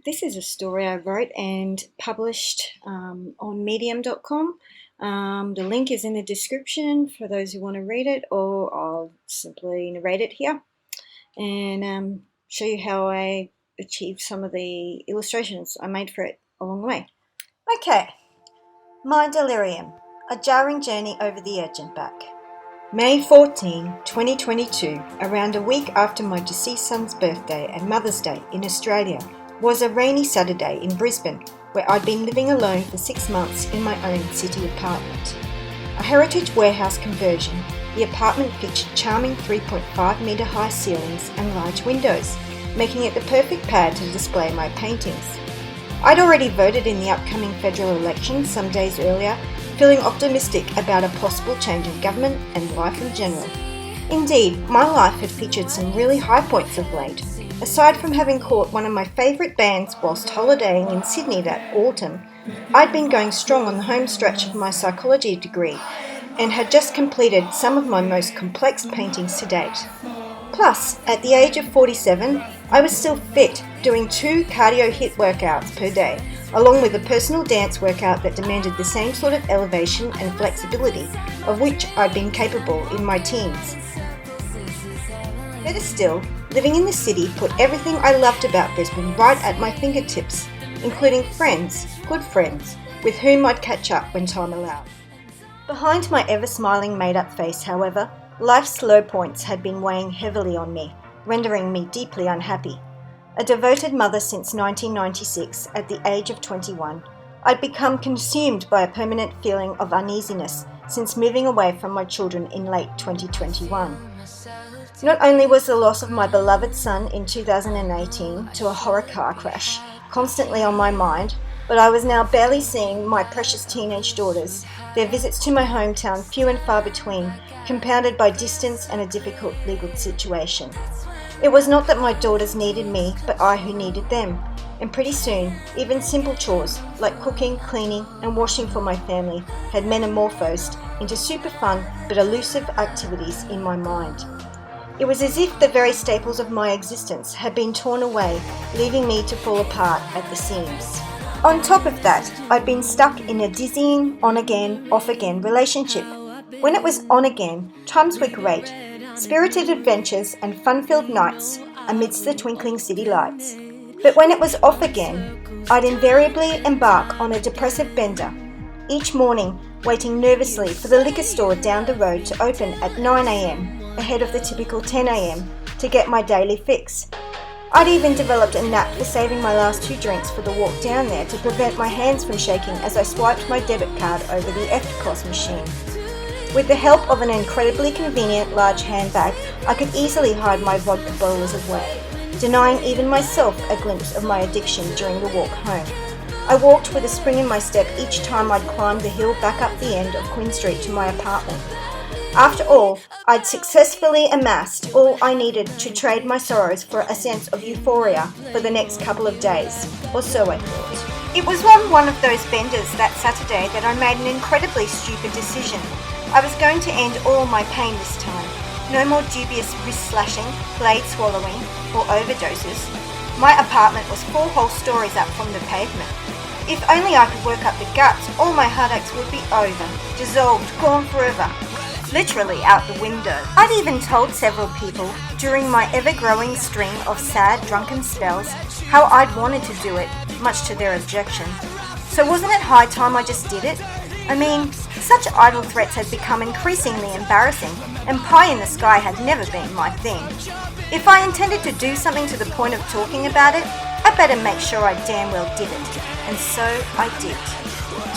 This is a story I wrote and published on medium.com. The link is in the description for those who want to read it, or I'll simply narrate it here and show you how I achieved some of the illustrations I made for it along the way. Okay, my delirium, a jarring journey over the edge and back. May 14, 2022, around a week after my deceased son's birthday and Mother's Day in Australia, was a rainy Saturday in Brisbane, where I'd been living alone for 6 months in my own city apartment. A heritage warehouse conversion, the apartment featured charming 3.5 metre high ceilings and large windows, making it the perfect pad to display my paintings. I'd already voted in the upcoming federal election some days earlier, feeling optimistic about a possible change of government and life in general. Indeed, my life had featured some really high points of late. Aside from having caught one of my favourite bands whilst holidaying in Sydney that autumn, I'd been going strong on the home stretch of my psychology degree and had just completed some of my most complex paintings to date. Plus, at the age of 47, I was still fit, doing 2 cardio HIIT workouts per day, along with a personal dance workout that demanded the same sort of elevation and flexibility of which I'd been capable in my teens. Better still, living in the city put everything I loved about Brisbane right at my fingertips, including friends, good friends, with whom I'd catch up when time allowed. Behind my ever-smiling made-up face, however, life's low points had been weighing heavily on me, rendering me deeply unhappy. A devoted mother since 1996, at the age of 21, I'd become consumed by a permanent feeling of uneasiness since moving away from my children in late 2021. Not only was the loss of my beloved son in 2018 to a horror car crash constantly on my mind, but I was now barely seeing my precious teenage daughters, their visits to my hometown few and far between, compounded by distance and a difficult legal situation. It was not that my daughters needed me, but I who needed them, and pretty soon, even simple chores like cooking, cleaning and washing for my family had metamorphosed into super fun but elusive activities in my mind. It was as if the very staples of my existence had been torn away, leaving me to fall apart at the seams. On top of that, I'd been stuck in a dizzying on-again, off-again relationship. When it was on again, times were great, spirited adventures and fun-filled nights amidst the twinkling city lights. But when it was off again, I'd invariably embark on a depressive bender, each morning waiting nervously for the liquor store down the road to open at 9 a.m, ahead of the typical 10 a.m, to get my daily fix. I'd even developed a knack for saving my last 2 drinks for the walk down there to prevent my hands from shaking as I swiped my debit card over the EFTPOS machine. With the help of an incredibly convenient large handbag, I could easily hide my vodka bottles away, denying even myself a glimpse of my addiction during the walk home. I walked with a spring in my step each time I'd climbed the hill back up the end of Queen Street to my apartment. After all, I'd successfully amassed all I needed to trade my sorrows for a sense of euphoria for the next couple of days, or so I thought. It was on one of those benders that Saturday that I made an incredibly stupid decision. I was going to end all my pain this time. No more dubious wrist slashing, blade swallowing, or overdoses. My apartment was 4 whole stories up from the pavement. If only I could work up the guts, all my heartaches would be over, dissolved, gone forever. Literally out the window. I'd even told several people during my ever-growing string of sad, drunken spells how I'd wanted to do it, much to their objection. So wasn't it high time I just did it? I mean, such idle threats had become increasingly embarrassing, and pie in the sky had never been my thing. If I intended to do something to the point of talking about it, I better make sure I damn well did it. And so I did.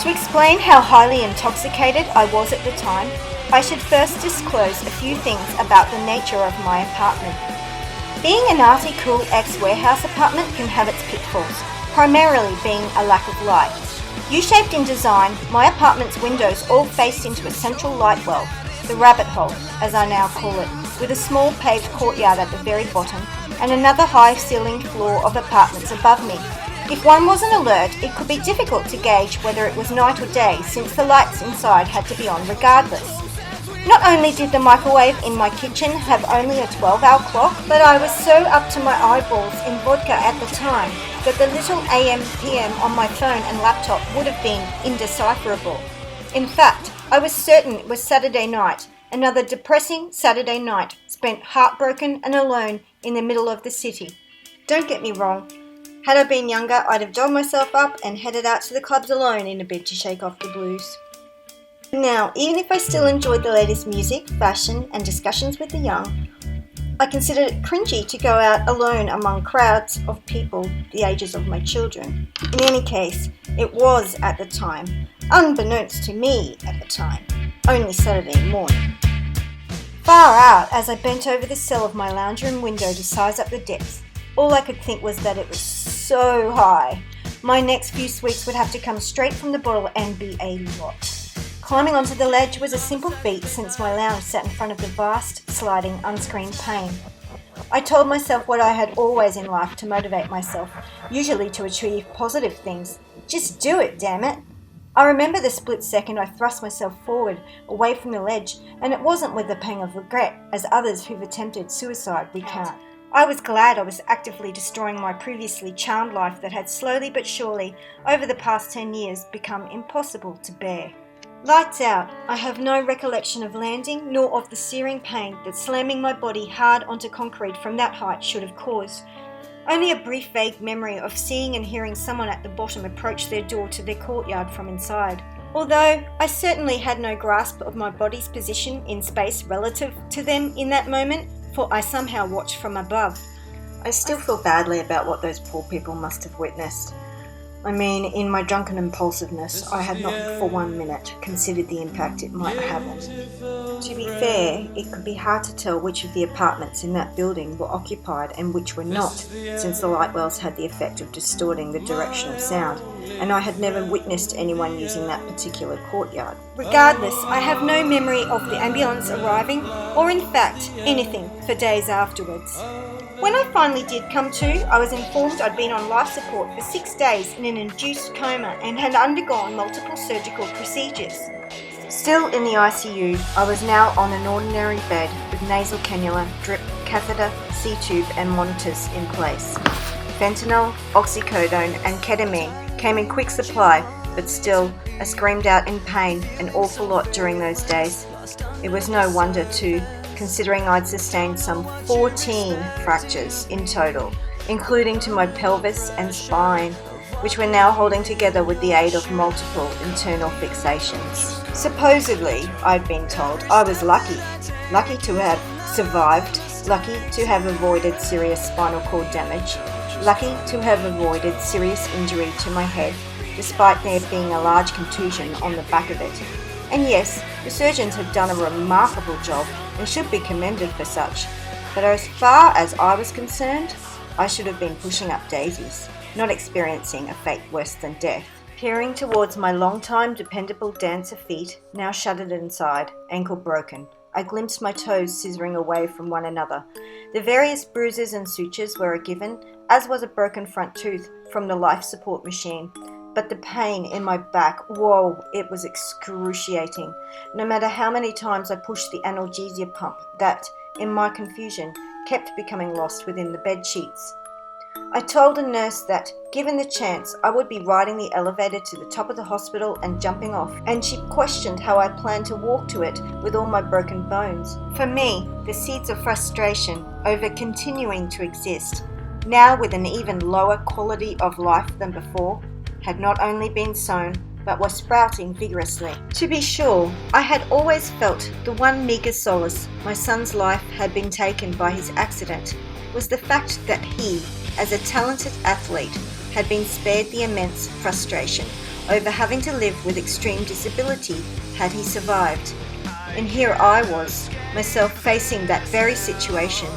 To explain how highly intoxicated I was at the time, I should first disclose a few things about the nature of my apartment. Being an arty cool ex-warehouse apartment can have its pitfalls, primarily being a lack of light. U-shaped in design, my apartment's windows all faced into a central light well, the rabbit hole, as I now call it, with a small paved courtyard at the very bottom and another high-ceilinged floor of apartments above me. If one wasn't alert, it could be difficult to gauge whether it was night or day, since the lights inside had to be on regardless. Not only did the microwave in my kitchen have only a 12-hour clock, but I was so up to my eyeballs in vodka at the time that the little AM PM on my phone and laptop would have been indecipherable. In fact, I was certain it was Saturday night, another depressing Saturday night spent heartbroken and alone in the middle of the city. Don't get me wrong, had I been younger, I'd have dolled myself up and headed out to the clubs alone in a bid to shake off the blues. Now, even if I still enjoyed the latest music, fashion, and discussions with the young, I considered it cringy to go out alone among crowds of people the ages of my children. In any case, it was at the time, unbeknownst to me at the time, only Saturday morning. Far out as I bent over the sill of my lounge room window to size up the depth, all I could think was that it was so high. My next few sweets would have to come straight from the bottle and be a lot. Climbing onto the ledge was a simple feat since my lounge sat in front of the vast, sliding, unscreened pane. I told myself what I had always in life to motivate myself, usually to achieve positive things. Just do it, damn it! I remember the split second I thrust myself forward, away from the ledge, and it wasn't with a pang of regret, as others who've attempted suicide recount. I was glad I was actively destroying my previously charmed life that had slowly but surely, over the past 10 years, become impossible to bear. Lights out, I have no recollection of landing, nor of the searing pain that slamming my body hard onto concrete from that height should have caused. Only a brief vague memory of seeing and hearing someone at the bottom approach their door to their courtyard from inside. Although I certainly had no grasp of my body's position in space relative to them in that moment, for I somehow watched from above. I still feel badly about what those poor people must have witnessed. I mean, in my drunken impulsiveness, I had not for 1 minute considered the impact it might have on them. To be fair, it could be hard to tell which of the apartments in that building were occupied and which were not, since the light wells had the effect of distorting the direction of sound, and I had never witnessed anyone using that particular courtyard. Regardless, I have no memory of the ambulance arriving, or in fact, anything for days afterwards. When I finally did come to, I was informed I'd been on life support for 6 days in an induced coma and had undergone multiple surgical procedures. Still in the ICU, I was now on an ordinary bed with nasal cannula, drip, catheter, C-tube and monitors in place. Fentanyl, oxycodone and ketamine came in quick supply, but still, I screamed out in pain an awful lot during those days. It was no wonder too, considering I'd sustained some 14 fractures in total, including to my pelvis and spine, which were now holding together with the aid of multiple internal fixations. Supposedly, I'd been told, I was lucky to have survived, lucky to have avoided serious spinal cord damage, lucky to have avoided serious injury to my head, despite there being a large contusion on the back of it. And yes, the surgeons had done a remarkable job and should be commended for such, but as far as I was concerned, I should have been pushing up daisies, not experiencing a fate worse than death. Peering towards my long-time dependable dancer feet, now shuttered inside, ankle broken, I glimpsed my toes scissoring away from one another. The various bruises and sutures were a given, as was a broken front tooth from the life support machine. But the pain in my back, whoa, it was excruciating. No matter how many times I pushed the analgesia pump that, in my confusion, kept becoming lost within the bed sheets. I told a nurse that, given the chance, I would be riding the elevator to the top of the hospital and jumping off, and she questioned how I planned to walk to it with all my broken bones. For me, the seeds of frustration over continuing to exist, now with an even lower quality of life than before, had not only been sown, but were sprouting vigorously. To be sure, I had always felt the one meagre solace my son's life had been taken by his accident was the fact that he, as a talented athlete, had been spared the immense frustration over having to live with extreme disability had he survived. And here I was, myself facing that very situation,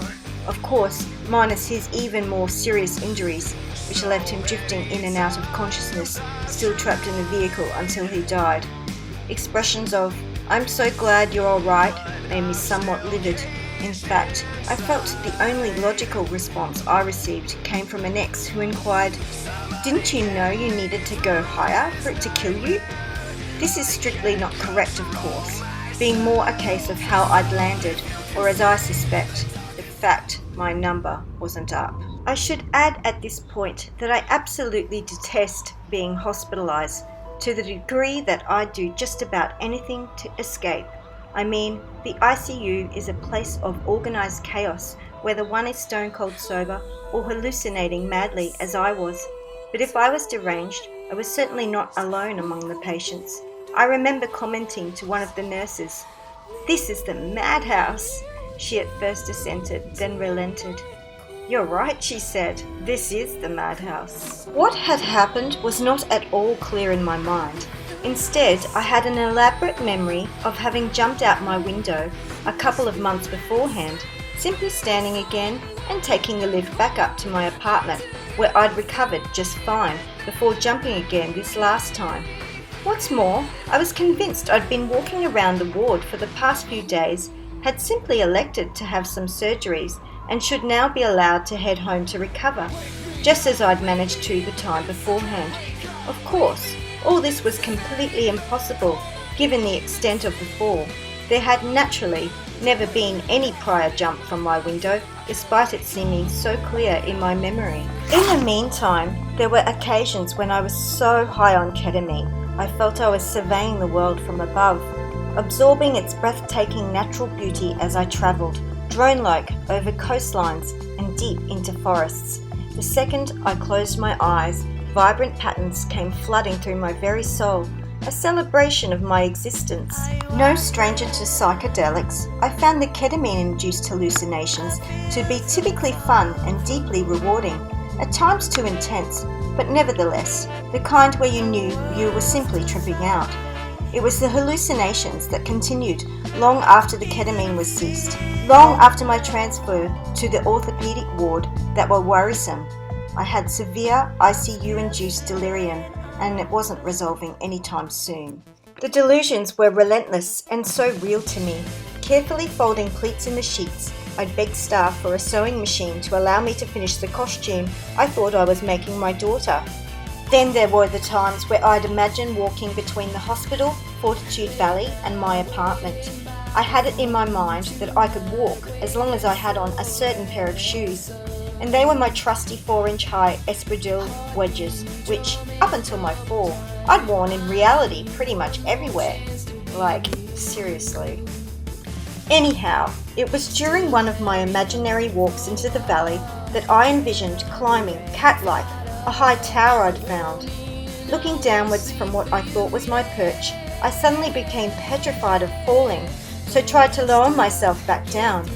of course, minus his even more serious injuries, which left him drifting in and out of consciousness, still trapped in the vehicle until he died. Expressions of, "I'm so glad you're alright," made me somewhat livid. In fact, I felt the only logical response I received came from an ex who inquired, "Didn't you know you needed to go higher for it to kill you?" This is strictly not correct, of course. being more a case of how I'd landed, or as I suspect, the fact my number wasn't up. I should add at this point that I absolutely detest being hospitalised to the degree that I'd do just about anything to escape. I mean, the ICU is a place of organised chaos, whether one is stone cold sober or hallucinating madly as I was. But if I was deranged, I was certainly not alone among the patients. I remember commenting to one of the nurses, "This is the madhouse." She at first assented, then relented. "You're right," she said, "this is the madhouse." What had happened was not at all clear in my mind. Instead, I had an elaborate memory of having jumped out my window a couple of months beforehand, simply standing again and taking the lift back up to my apartment, where I'd recovered just fine before jumping again this last time. What's more, I was convinced I'd been walking around the ward for the past few days, had simply elected to have some surgeries, and should now be allowed to head home to recover, just as I'd managed to the time beforehand. Of course, all this was completely impossible, given the extent of the fall. There had naturally never been any prior jump from my window, despite it seeming so clear in my memory. In the meantime, there were occasions when I was so high on ketamine, I felt I was surveying the world from above, absorbing its breathtaking natural beauty as I travelled, drone-like over coastlines and deep into forests. The second I closed my eyes, vibrant patterns came flooding through my very soul, a celebration of my existence. No stranger to psychedelics, I found the ketamine-induced hallucinations to be typically fun and deeply rewarding, at times too intense, but nevertheless, the kind where you knew you were simply tripping out. It was the hallucinations that continued long after the ketamine was ceased, long after my transfer to the orthopedic ward, that were worrisome. I had severe ICU-induced delirium, and it wasn't resolving anytime soon. The delusions were relentless and so real to me. Carefully folding pleats in the sheets, I'd begged staff for a sewing machine to allow me to finish the costume I thought I was making my daughter. Then there were the times where I'd imagine walking between the hospital, Fortitude Valley, and my apartment. I had it in my mind that I could walk as long as I had on a certain pair of shoes, and they were my trusty 4-inch high espadrille wedges, which, up until my fall, I'd worn in reality pretty much everywhere. Like, seriously. Anyhow, it was during one of my imaginary walks into the valley that I envisioned climbing, cat-like, a high tower I'd found. Looking downwards from what I thought was my perch, I suddenly became petrified of falling, so tried to lower myself back down.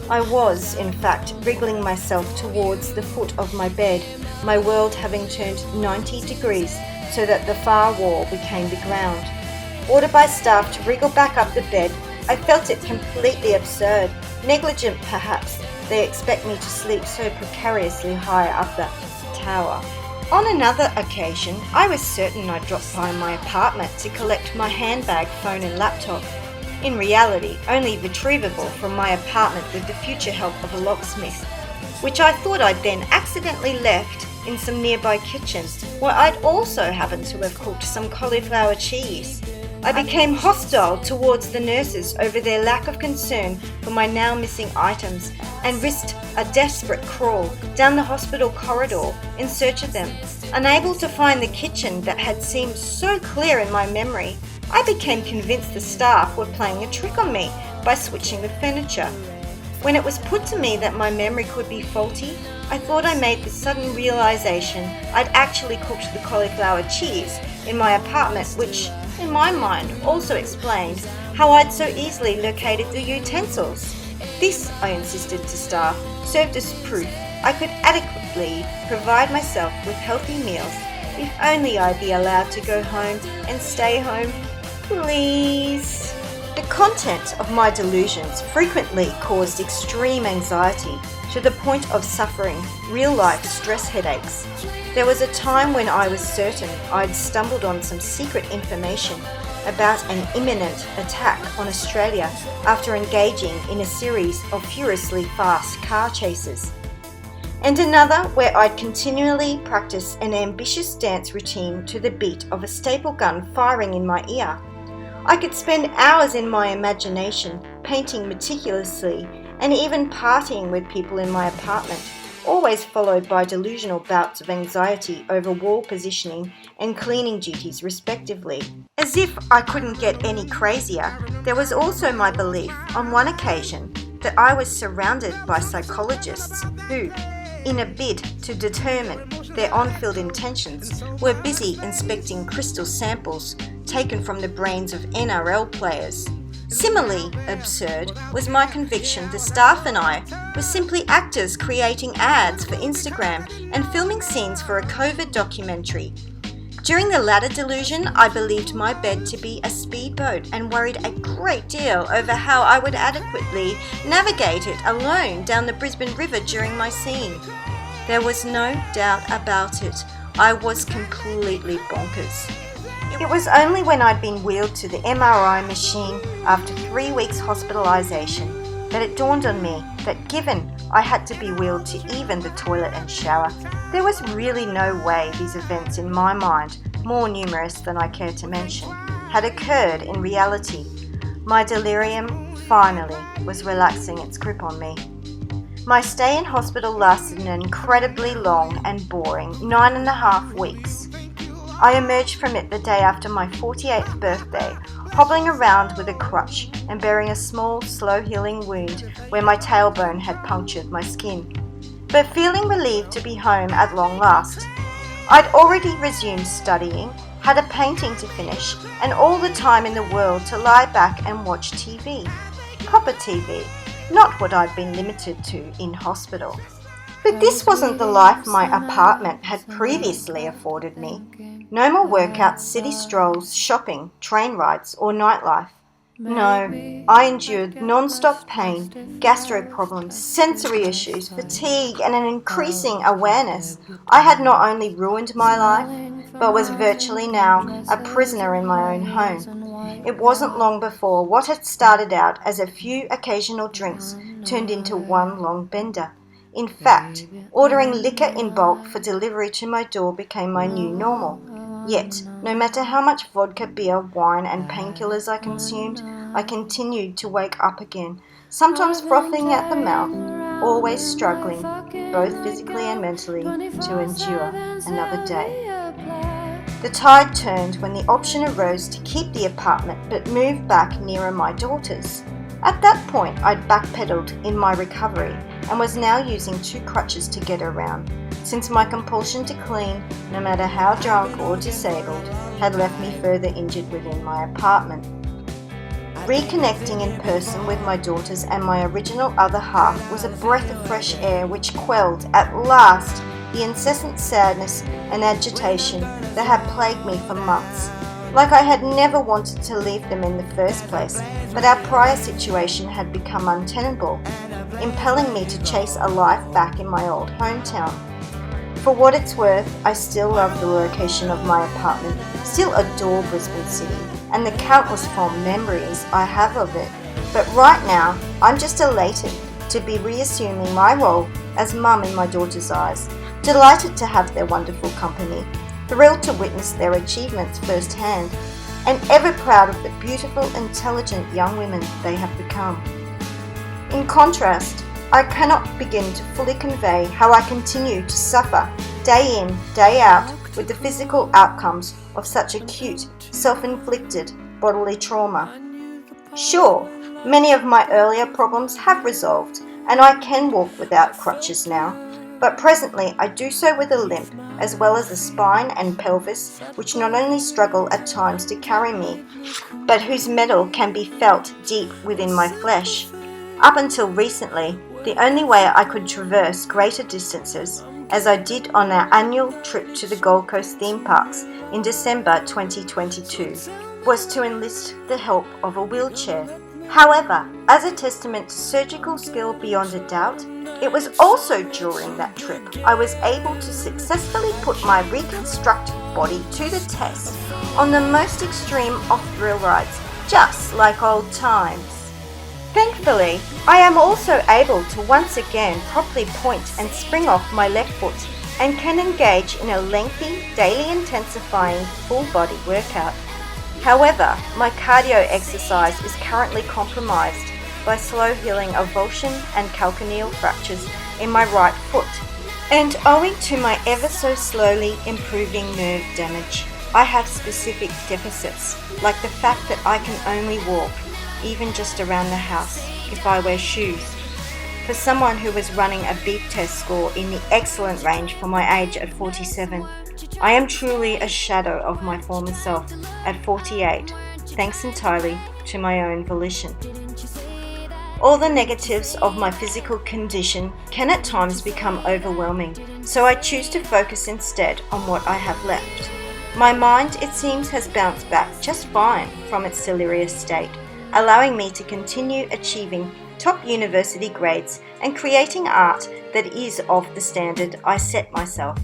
I was, in fact, wriggling myself towards the foot of my bed, my world having turned 90 degrees so that the far wall became the ground. Ordered by staff to wriggle back up the bed, I felt it completely absurd, negligent perhaps. They expect me to sleep so precariously high up the tower. On another occasion, I was certain I'd dropped by my apartment to collect my handbag, phone and laptop. In reality, only retrievable from my apartment with the future help of a locksmith, which I thought I'd then accidentally left in some nearby kitchen, where I'd also happened to have cooked some cauliflower cheese. I became hostile towards the nurses over their lack of concern for my now missing items, and risked a desperate crawl down the hospital corridor in search of them. Unable to find the kitchen that had seemed so clear in my memory, I became convinced the staff were playing a trick on me by switching the furniture. When it was put to me that my memory could be faulty, I thought I made the sudden realization I'd actually cooked the cauliflower cheese in my apartment, which, in my mind, also explained how I'd so easily located the utensils. This, I insisted to staff, served as proof I could adequately provide myself with healthy meals if only I'd be allowed to go home and stay home, please. The content of my delusions frequently caused extreme anxiety to the point of suffering real-life stress headaches. There was a time when I was certain I'd stumbled on some secret information about an imminent attack on Australia after engaging in a series of furiously fast car chases. And another where I'd continually practice an ambitious dance routine to the beat of a staple gun firing in my ear. I could spend hours in my imagination, painting meticulously, and even partying with people in my apartment, always followed by delusional bouts of anxiety over wall positioning and cleaning duties respectively. As if I couldn't get any crazier, there was also my belief, on one occasion, that I was surrounded by psychologists who, in a bid to determine their on-field intentions, were busy inspecting crystal samples taken from the brains of NRL players. Similarly absurd was my conviction the staff and I were simply actors creating ads for Instagram and filming scenes for a COVID documentary. During the latter delusion, I believed my bed to be a speedboat and worried a great deal over how I would adequately navigate it alone down the Brisbane River during my scene. There was no doubt about it. I was completely bonkers. It was only when I'd been wheeled to the MRI machine after 3 weeks hospitalisation that it dawned on me that given I had to be wheeled to even the toilet and shower, there was really no way these events in my mind, more numerous than I care to mention, had occurred in reality. My delirium finally was relaxing its grip on me. My stay in hospital lasted an incredibly long and boring 9.5 weeks. I emerged from it the day after my 48th birthday, hobbling around with a crutch and bearing a small, slow-healing wound where my tailbone had punctured my skin, but feeling relieved to be home at long last. I'd already resumed studying, had a painting to finish, and all the time in the world to lie back and watch TV. Proper TV, not what I'd been limited to in hospital. But this wasn't the life my apartment had previously afforded me. No more workouts, city strolls, shopping, train rides, or nightlife. No, I endured non-stop pain, gastro problems, sensory issues, fatigue, and an increasing awareness I had not only ruined my life, but was virtually now a prisoner in my own home. It wasn't long before what had started out as a few occasional drinks turned into one long bender. In fact, ordering liquor in bulk for delivery to my door became my new normal. Yet, no matter how much vodka, beer, wine, and painkillers I consumed, I continued to wake up again, sometimes frothing at the mouth, always struggling, both physically and mentally, to endure another day. The tide turned when the option arose to keep the apartment but move back nearer my daughters. At that point, I'd backpedaled in my recovery and was now using 2 crutches to get around, since my compulsion to clean, no matter how drunk or disabled, had left me further injured within my apartment. Reconnecting in person with my daughters and my original other half was a breath of fresh air which quelled, at last, the incessant sadness and agitation that had plagued me for months. Like I had never wanted to leave them in the first place, but our prior situation had become untenable, impelling me to chase a life back in my old hometown. For what it's worth, I still love the location of my apartment, still adore Brisbane City, and the countless fond memories I have of it. But right now, I'm just elated to be reassuming my role as mum in my daughter's eyes, delighted to have their wonderful company, thrilled to witness their achievements firsthand, and ever proud of the beautiful, intelligent young women they have become. In contrast, I cannot begin to fully convey how I continue to suffer day in, day out with the physical outcomes of such acute, self-inflicted bodily trauma. Sure, many of my earlier problems have resolved, and I can walk without crutches now, but presently I do so with a limp, as well as the spine and pelvis, which not only struggle at times to carry me, but whose metal can be felt deep within my flesh. Up until recently, the only way I could traverse greater distances, as I did on our annual trip to the Gold Coast theme parks in December 2022, was to enlist the help of a wheelchair. However, as a testament to surgical skill beyond a doubt, it was also during that trip I was able to successfully put my reconstructed body to the test on the most extreme off-thrill rides, just like old times. Thankfully, I am also able to once again properly point and spring off my left foot and can engage in a lengthy, daily intensifying full-body workout. However, my cardio exercise is currently compromised by slow healing of avulsion and calcaneal fractures in my right foot, and owing to my ever so slowly improving nerve damage, I have specific deficits, like the fact that I can only walk, even just around the house, if I wear shoes. For someone who was running a beep test score in the excellent range for my age at 47, I am truly a shadow of my former self at 48, thanks entirely to my own volition. All the negatives of my physical condition can at times become overwhelming, so I choose to focus instead on what I have left. My mind, it seems, has bounced back just fine from its delirious state, allowing me to continue achieving top university grades and creating art that is of the standard I set myself.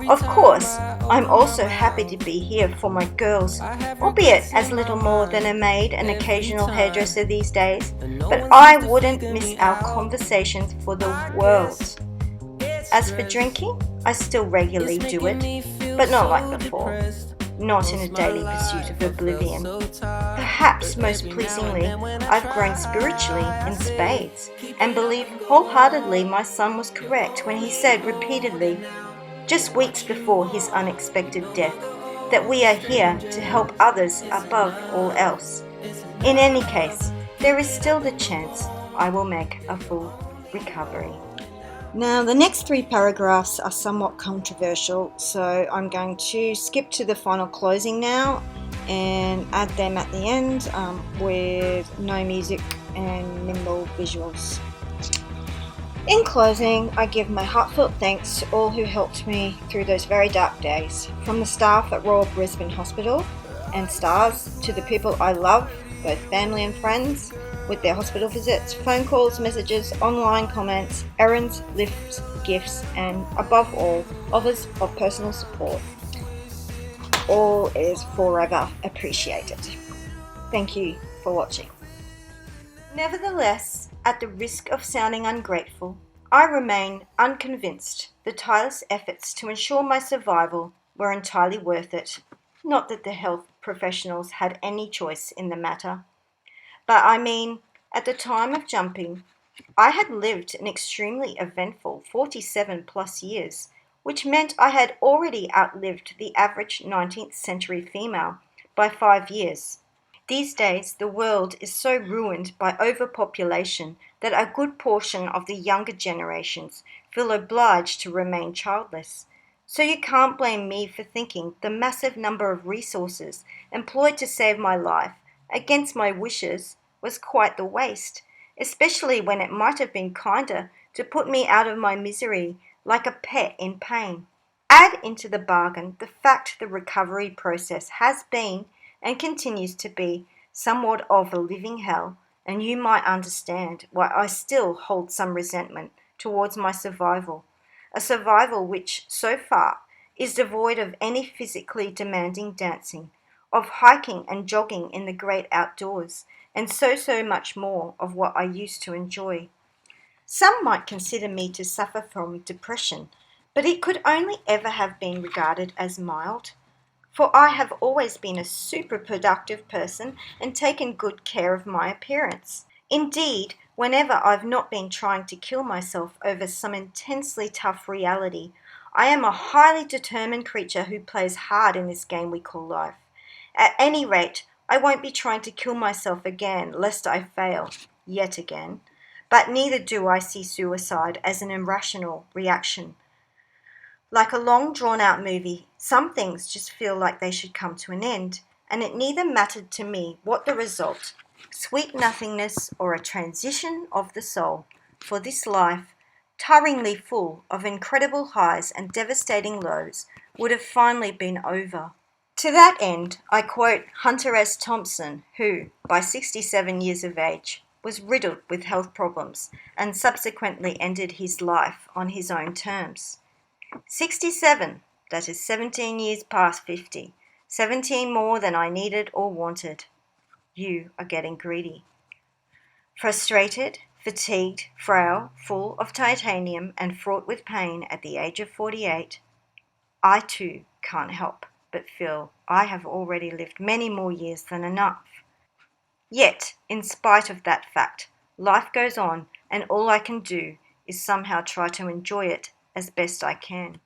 Of course, I'm also happy to be here for my girls, albeit as little more than a maid and occasional hairdresser these days, but I wouldn't miss our conversations for the world. As for drinking, I still regularly do it, but not like before, not in a daily pursuit of oblivion. Perhaps most pleasingly, I've grown spiritually in spades, and believe wholeheartedly my son was correct when he said repeatedly, just weeks before his unexpected death, that we are here to help others above all else. In any case, there is still the chance I will make a full recovery. Now, the next 3 paragraphs are somewhat controversial, so I'm going to skip to the final closing now and add them at the end with no music and minimal visuals. In closing, I give my heartfelt thanks to all who helped me through those very dark days, from the staff at Royal Brisbane Hospital and STARS to the people I love, both family and friends, with their hospital visits, phone calls, messages, online comments, errands, lifts, gifts, and above all, offers of personal support. All is forever appreciated. Thank you for watching. Nevertheless, at the risk of sounding ungrateful, I remain unconvinced the tireless efforts to ensure my survival were entirely worth it. Not that the health professionals had any choice in the matter. But I mean, at the time of jumping, I had lived an extremely eventful 47 plus years, which meant I had already outlived the average 19th century female by 5 years. These days, the world is so ruined by overpopulation that a good portion of the younger generations feel obliged to remain childless. So you can't blame me for thinking the massive number of resources employed to save my life, against my wishes, was quite the waste, especially when it might have been kinder to put me out of my misery like a pet in pain. Add into the bargain the fact the recovery process has been and continues to be somewhat of a living hell, and you might understand why I still hold some resentment towards my survival, a survival which, so far, is devoid of any physically demanding dancing, of hiking and jogging in the great outdoors, and so much more of what I used to enjoy. Some might consider me to suffer from depression, but it could only ever have been regarded as mild. For I have always been a super productive person and taken good care of my appearance. Indeed, whenever I've not been trying to kill myself over some intensely tough reality, I am a highly determined creature who plays hard in this game we call life. At any rate, I won't be trying to kill myself again, lest I fail, yet again. But neither do I see suicide as an irrational reaction. Like a long drawn-out movie, some things just feel like they should come to an end, and it neither mattered to me what the result, sweet nothingness or a transition of the soul, for this life, tiringly full of incredible highs and devastating lows, would have finally been over. To that end, I quote Hunter S. Thompson, who, by 67 years of age, was riddled with health problems and subsequently ended his life on his own terms. 67, that is 17 years past 50, 17 more than I needed or wanted. You are getting greedy. Frustrated, fatigued, frail, full of titanium and fraught with pain at the age of 48, I too can't help but feel I have already lived many more years than enough. Yet, in spite of that fact, life goes on, and all I can do is somehow try to enjoy it as best I can.